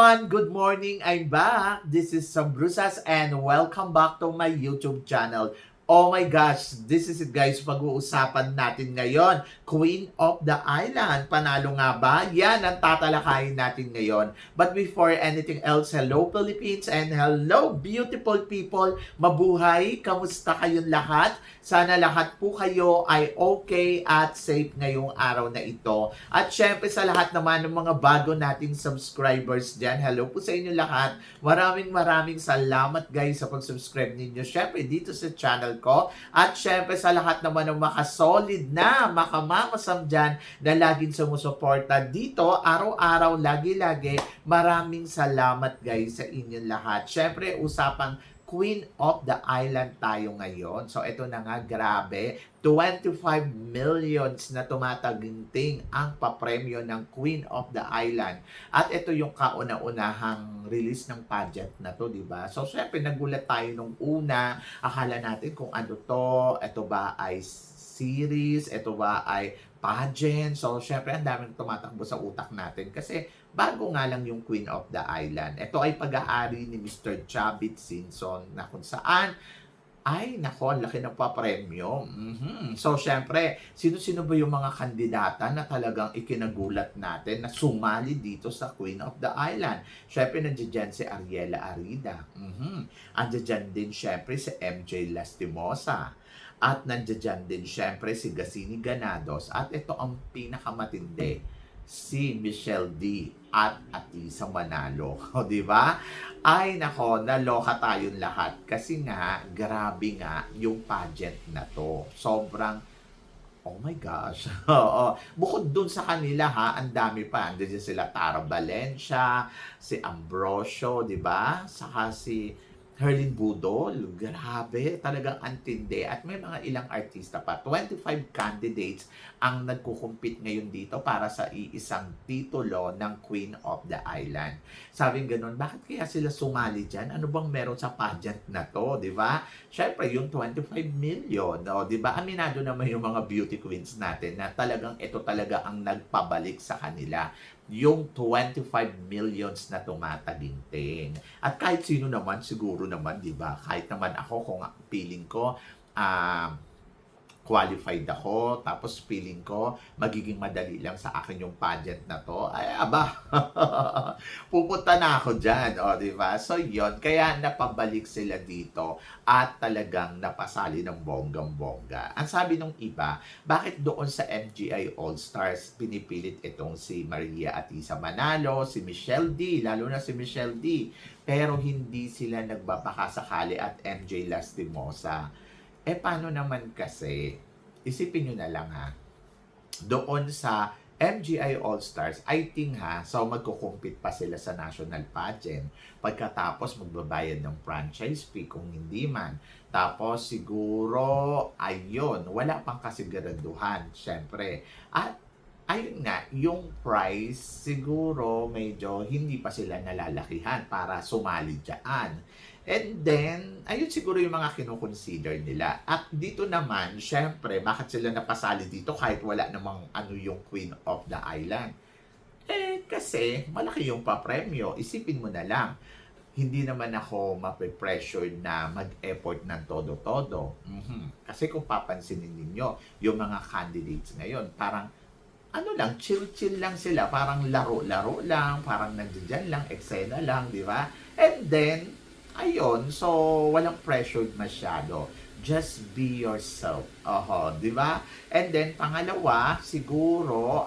everyone! Good morning! I'm back! This is Sam Brusas and welcome back to my YouTube channel. Oh my gosh! This is it guys, pag-uusapan natin ngayon. Queen of the Island. Panalo nga ba? Yan ang tatalakayin natin ngayon. But before anything else, hello Philippines and hello beautiful people. Mabuhay! Kamusta kayong lahat? Sana lahat po kayo ay okay at safe ngayong araw na ito. At syempre sa lahat naman ng mga bago nating subscribers dyan, hello po sa inyo lahat. Maraming salamat guys sa pag-subscribe ninyo. Syempre dito sa channel ko. At syempre sa lahat naman ng makasolid na makamamasam dyan na laging sumusuporta dito, araw-araw, lagi-lagi. Maraming salamat guys sa inyong lahat. Syempre usapang Queen of the Island tayo ngayon. So, ito na nga, grabe. 25 millions na tumataginting ang papremyo ng Queen of the Island. At ito yung kauna-unahang release ng pageant na to, di ba? So, syempre, nagulat tayo nung una. Akala natin kung ano to. Ito ba ay series? Ito ba ay pageant? So, syempre, ang daming tumatakbo sa utak natin. Kasi, bago nga lang yung Queen of the Island. Ito ay pag-aari ni Mr. Chavit Singson na kung saan ay, nako, ang laki ng papremyo. So, syempre, sino-sino ba yung mga kandidata na talagang ikinagulat natin na sumali dito sa Queen of the Island? Syempre, nandiyan si Ariela Arida. Andiyan din, syempre, si MJ Lastimosa. At nandiyan din, syempre, si Gasini Ganados. At ito ang pinakamatindi, si Michelle D at Atisa Manalo. O, di ba? Ay, nako, naloka tayong lahat. Kasi nga, grabe nga yung pageant na to. Sobrang, oh my gosh. Oo. Bukod dun sa kanila ha, ang dami pa. Andiyan sila Tara Valencia, si Ambrosio, di ba? Saka si Herlin Budol, grabe, talagang antindi. At may mga ilang artista pa. 25 candidates ang nagkukumpit ngayon dito para sa iisang titulo ng Queen of the Island. Sabing ganun, bakit kaya sila sumali dyan? Ano bang meron sa pageant na to, di ba? Syempre, yung 25 million, no? Di ba? Aminado naman yung mga beauty queens natin na talagang ito talaga ang nagpabalik sa kanila. Yung 25 millions na tumataginting. At kahit sino naman, siguro naman, di ba? Kahit naman ako, kung feeling ko, qualified ako, tapos feeling ko, magiging madali lang sa akin yung pageant na to, ay, aba, pupunta na ako dyan, o, di ba? So, yon kaya napabalik sila dito at talagang napasali ng bonggang-bongga. Ang sabi ng iba, bakit doon sa MGI All-Stars pinipilit itong si Maria Atisa Manalo, si Michelle D, lalo na si Michelle D, pero hindi sila nagbabakasakali at MJ Lastimosa. Eh, paano naman kasi, isipin nyo na lang ha, doon sa MGI All-Stars, I think ha, so magkukumpit pa sila sa national pageant. Pagkatapos magbabayad ng franchise fee kung hindi man. Tapos siguro, ayun, wala pang kasiguraduhan, syempre. At ayun nga, yung price, siguro medyo hindi pa sila nalalakihan para sumali dyan. And then, ayun siguro yung mga kinukonsider nila. At dito naman, syempre, bakit sila napasali dito kahit wala namang ano yung Queen of the Island? Eh, kasi malaki yung papremyo. Isipin mo na lang, hindi naman ako mape-pressure na mag-effort ng todo-todo. Kasi kung papansinin ninyo, yung mga candidates ngayon, parang ano lang, chill-chill lang sila. Parang laro-laro lang, parang nandiyan lang, eksena lang, di ba? And then, ayun, so walang pressured masyado. Just be yourself. Di ba? And then, pangalawa, siguro,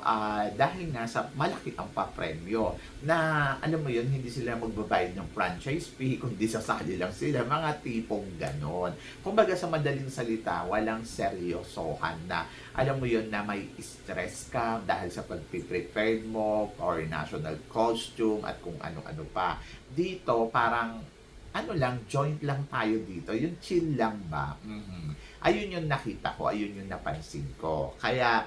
dahil nga sa malaki ang papremyo, na, alam mo yun, hindi sila magbabayad ng franchise fee, kundi sasali lang sila, mga tipong ganon. Kumbaga sa madaling salita, walang seryosohan na, alam mo yun, na may stress ka dahil sa pag-prepare mo, or national costume, at kung ano-ano pa. Dito, parang, ano lang, joint lang tayo dito. Yung chill lang ba? Ayun yung nakita ko, ayun yung napansin ko. Kaya,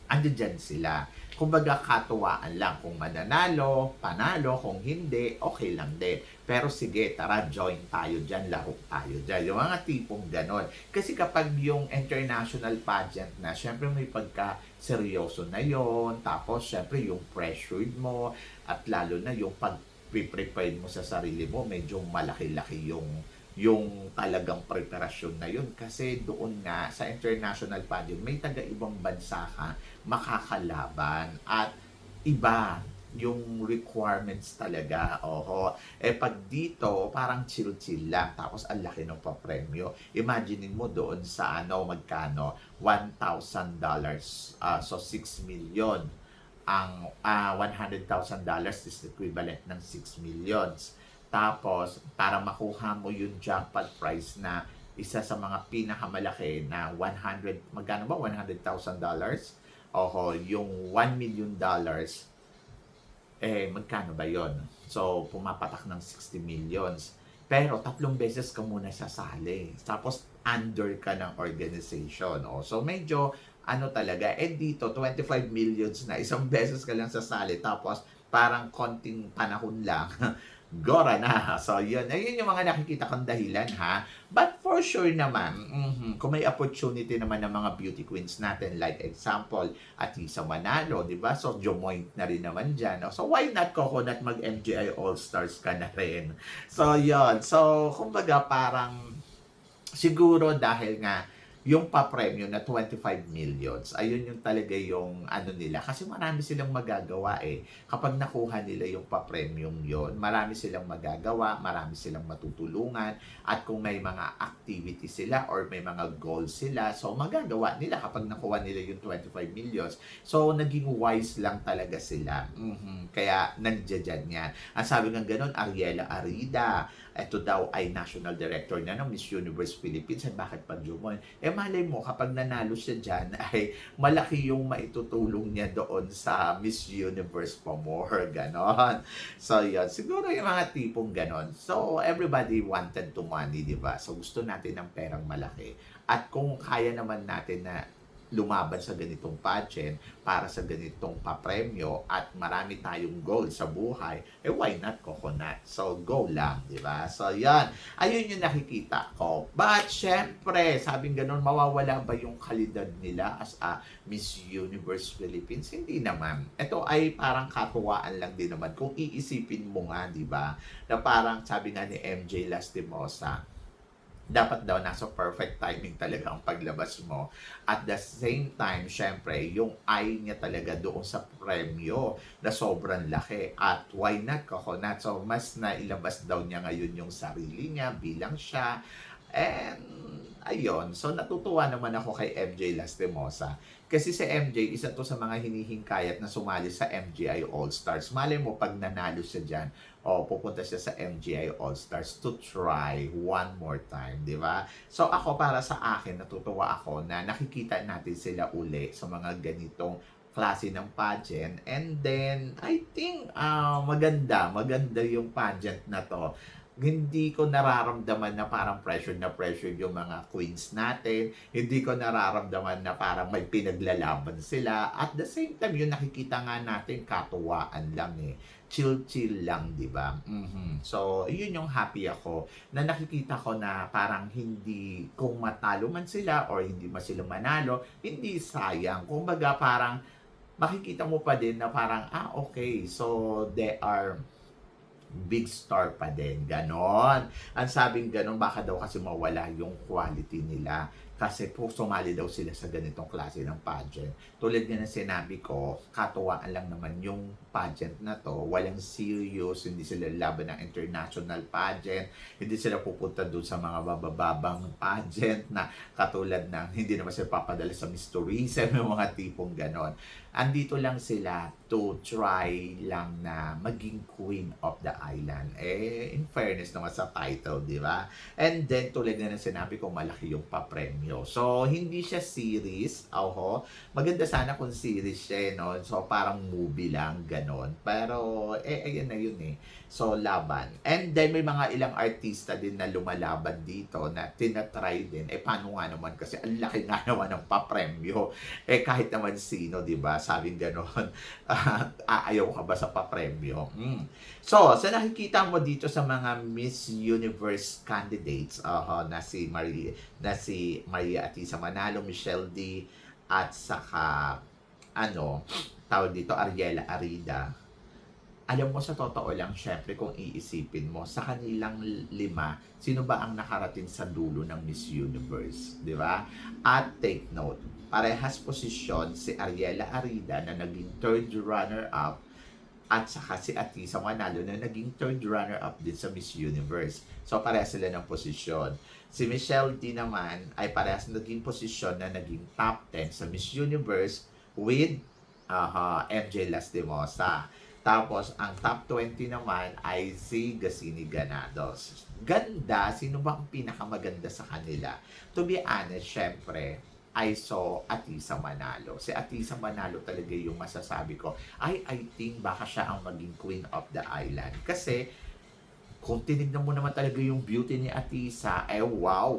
andyan sila. Kumbaga, katuwaan lang. Kung mananalo, panalo. Kung hindi, okay lang din. Pero sige, tara, join tayo dyan, laro tayo dyan. Yung mga tipong ganon. Kasi kapag yung international pageant na, syempre may pagka seryoso na yon. Tapos, syempre, yung pressured mo at lalo na yung pag-prepare mo sa sarili mo, medyo malaki-laki yung talagang preparasyon na yun. Kasi doon nga, sa international pageant, may taga-ibang bansa ka makakalaban at iba yung requirements talaga. Oho. Pag dito, parang chill-chill lang. Tapos, ang laki ng papremyo. Imaginein mo doon sa magkano? $1,000. So, 6 million. Ang $100,000 is equivalent ng 6 millions. Tapos, para makuha mo yung jackpot prize na isa sa mga pinakamalaki na 100, magkano ba? $100,000? Oho, yung $1 million, magkano ba yon? So, pumapatak ng 60 millions. Pero, 3 beses ka muna sasali. Tapos, under ka ng organization. So, medyo, talaga. Dito, 25 millions na. 1 beses ka lang sasali. Tapos, parang konting panahon lang. Gora na. So, yun. Ayun yung mga nakikita kong dahilan, ha? But for sure naman, kung may opportunity naman ng mga beauty queens natin, like example, Atisa Manalo, di ba? So, Jomoint na rin naman dyan. So, why not, Coconut, mag-MGI All-Stars ka na rin? So, yun. So, kumbaga, parang, siguro dahil nga, yung pa-premyo na 25 millions, ayun yung talaga yung nila. Kasi marami silang magagawa Kapag nakuha nila yung pa-premium yon, marami silang magagawa, marami silang matutulungan, at kung may mga activity sila or may mga goals sila, so magagawa nila kapag nakuha nila yung 25 millions. So, naging wise lang talaga sila. Kaya, nandiyan yan. Ang sabi ng ganun, Ariela Arida, ito daw ay national director na ng Miss Universe Philippines. At bakit pa Jumon? Malay mo, kapag nanalo siya dyan, ay malaki yung maitutulong niya doon sa Miss Universe pa more. Ganon. So, yun. Siguro yung mga tipong ganon. So, everybody wanted to money, di ba? So, gusto natin ng perang malaki. At kung kaya naman natin na lumaban sa ganitong pageant para sa ganitong papremyo at marami tayong goal sa buhay, why not Coconut? So, go lang, di ba? So, yan. Ayun yung nakikita ko. But, syempre, sabing ganun, mawawala ba yung kalidad nila as a Miss Universe Philippines? Hindi naman. Ito ay parang katuwaan lang din naman. Kung iisipin mo nga, di ba, na parang sabi nga ni MJ Lastimosa, dapat daw nasa perfect timing talaga ang paglabas mo. At the same time, syempre, yung eye niya talaga doon sa premyo na sobrang laki. At why not, Coconut? So, mas nailabas daw niya ngayon yung sarili niya bilang siya. And, ayun. So, natutuwa naman ako kay MJ Lastimosa. Kasi si MJ, isa to sa mga hinihingkayat na sumali sa MGI All-Stars. Malay mo, pag nanalo siya dyan, pupunta siya sa MGI All-Stars to try one more time, di ba? So, ako, para sa akin, natutuwa ako na nakikita natin sila uli sa mga ganitong klase ng pageant. And then, I think, maganda yung pageant na to. Hindi ko nararamdaman na parang pressure yung mga queens natin. Hindi ko nararamdaman na parang may pinaglalaban sila. At the same time, yung nakikita nga natin, katuwaan lang chill-chill lang, di ba? So, yun yung happy ako na nakikita ko na parang hindi, kung matalo man sila or hindi man sila manalo, hindi sayang. Kumbaga parang makikita mo pa din na parang, okay, so they are big star pa din. Ganon. Ang sabing ganon, baka daw kasi mawala yung quality nila. Kasi po, sumali daw sila sa ganitong klase ng pageant. Tulad nga ng sinabi ko, katuwaan lang naman yung pageant na to. Walang serious, hindi sila laban ng international pageant. Hindi sila pupunta doon sa mga babababang pageant na katulad ng hindi naman sila papadala sa Miss Tourism, yung mga tipong ganon. Andito lang sila to try lang na maging queen of the island. In fairness naman sa title, di ba? And then, tulad na ng sinabi ko, malaki yung papremyo. So, hindi siya series. Maganda sana kung series siya, no? So, parang movie lang, ganon. Pero, ayan na yun So, laban. And then, may mga ilang artista din na lumalaban dito na tinatry din. Paano nga naman? Kasi ang laki nga naman ng papremyo. Kahit naman sino, di ba? Sabing ganon. Ayaw ka ba sa papremyo? So, sa nakikita mo dito sa mga Miss Universe candidates, na si Maria Atisa Manalo, Michelle D, at saka tawag dito, Ariela Arida, alam mo sa totoo lang, syempre kung iisipin mo, sa kanilang 5, sino ba ang nakarating sa dulo ng Miss Universe, di ba? At take note, parehas posisyon si Ariela Arida na naging third runner-up at saka si Atisa Manalo na naging third runner-up din sa Miss Universe. So parehas sila ng posisyon. Si Michelle D naman ay parehas naging posisyon na naging top 10 sa Miss Universe with MJ Lastimosa. Tapos, ang top 20 naman ay si Gasini Ganados. Ganda, sino ba ang pinakamaganda sa kanila? To be honest, syempre, I saw Atisa Manalo. Si Atisa Manalo talaga yung masasabi ko, I think baka siya ang maging queen of the island. Kasi, kung tinignan mo naman talaga yung beauty ni Atisa, wow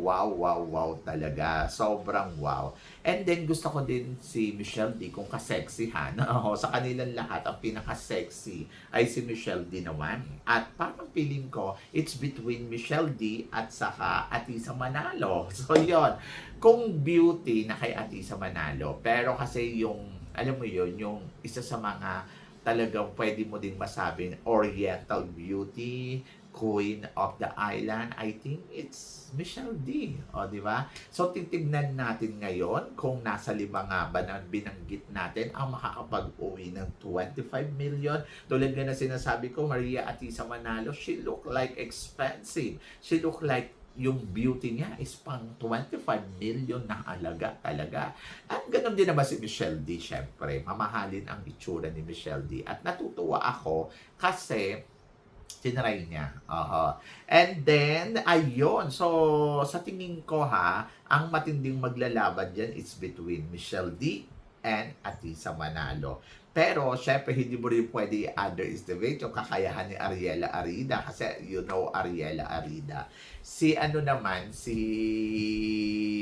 talaga. Sobrang wow. And then, gusto ko din si Michelle D kung kaseksihan. Sa kanilang lahat, ang pinaka-sexy ay si Michelle D naman. At parang feeling ko, it's between Michelle D at saka Atisa Manalo. So, yon. Kung beauty na kay Atisa Manalo, pero kasi yung, alam mo yon, yung isa sa mga talagang pwede mo din masabing Oriental beauty, Queen of the Island, I think it's Michelle D. O, di ba? So, titignan natin ngayon kung nasa 5 nga ba na binanggit natin ang makakapag-uwi ng 25 million. Tulad nga na sinasabi ko, Maria Atisa Manalo, she look like expensive. She look like yung beauty niya is pang 25 million na halaga talaga. At ganun din naman si Michelle D. Siyempre, mamahalin ang itsura ni Michelle D. At natutuwa ako kasi tinry niya. And then, ayun. So, sa tingin ko ang matinding maglalaban dyan is between Michelle D. and Atisa Manalo. Pero, syempre, hindi mo rin pwede underestimate yung kakayahan ni Ariela Arida. Kasi, you know, Ariela Arida. Si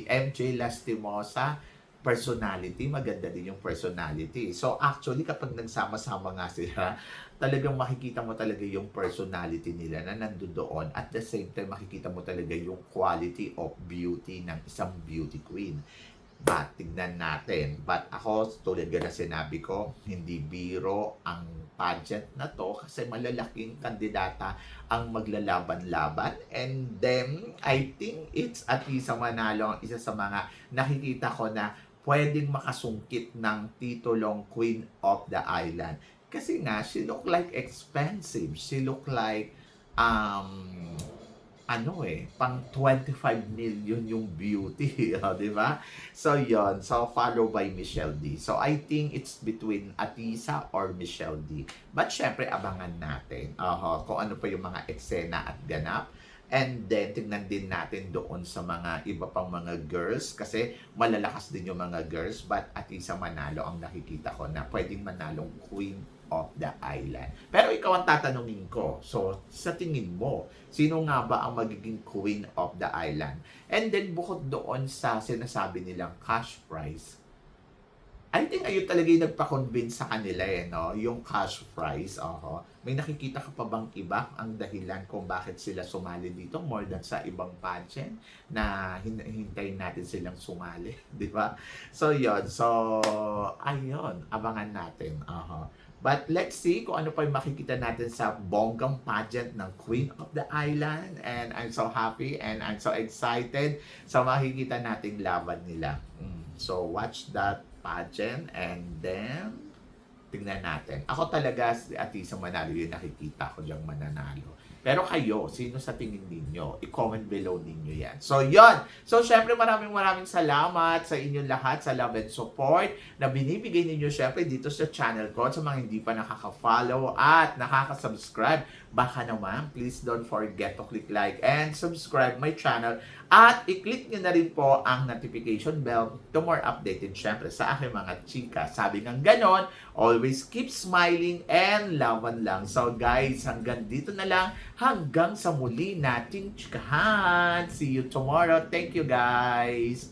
MJ Lastimosa, personality, maganda din yung personality. So, actually, kapag nagsama-sama nga sila, talagang makikita mo talaga yung personality nila na nandun doon. At the same time, makikita mo talaga yung quality of beauty ng isang beauty queen. But, tignan natin. But ako, tulad na sinabi ko, hindi biro ang pageant na to kasi malalaking kandidata ang maglalaban-laban. And then, I think it's Atisa Manalo ang isa sa mga nakikita ko na pwedeng makasungkit ng titulong Queen of the Island. Kasi nga, she look like expensive. She look like, pang 25 million yung beauty. Di ba? So, yon. So, follow by Michelle D. So, I think it's between Atisa or Michelle D. But, syempre, abangan natin kung ano pa yung mga eksena at ganap. And then, tingnan din natin doon sa mga iba pang mga girls kasi malalakas din yung mga girls. But Atisa Manalo ang nakikita ko na pwedeng manalong Queen of the Island. Pero ikaw ang tatanungin ko. So, sa tingin mo, sino nga ba ang magiging Queen of the Island? And then, bukod doon sa sinasabi nilang cash prize, I think ayun talaga yung nagpa-convince sa kanila no? Yung cash prize. May nakikita ka pa bang iba ang dahilan kung bakit sila sumali dito more than sa ibang pageant na hintayin natin silang sumali, di ba? So, yun. So, ayun. Abangan natin. But let's see kung ano pa yung makikita natin sa bonggang pageant ng Queen of the Island. And I'm so happy and I'm so excited sa makikita nating laban nila. So, watch that pageant and then tingnan natin. Ako talaga si Atisa Manalo yung nakikita ko diyang mananalo. Pero kayo, sino sa tingin ninyo? I-comment below ninyo yan. So, yon. So, syempre maraming salamat sa inyong lahat sa love and support na binibigay ninyo syempre dito sa channel ko. Sa mga hindi pa nakaka-follow at nakaka-subscribe, baka naman, please don't forget to click like and subscribe my channel. At i-click nyo na rin po ang notification bell to more updated syempre sa aking mga chika. Sabi ng ganon, always keep smiling and laban lang. So guys, hanggang dito na lang. Hanggang sa muli nating chikahan. See you tomorrow. Thank you guys.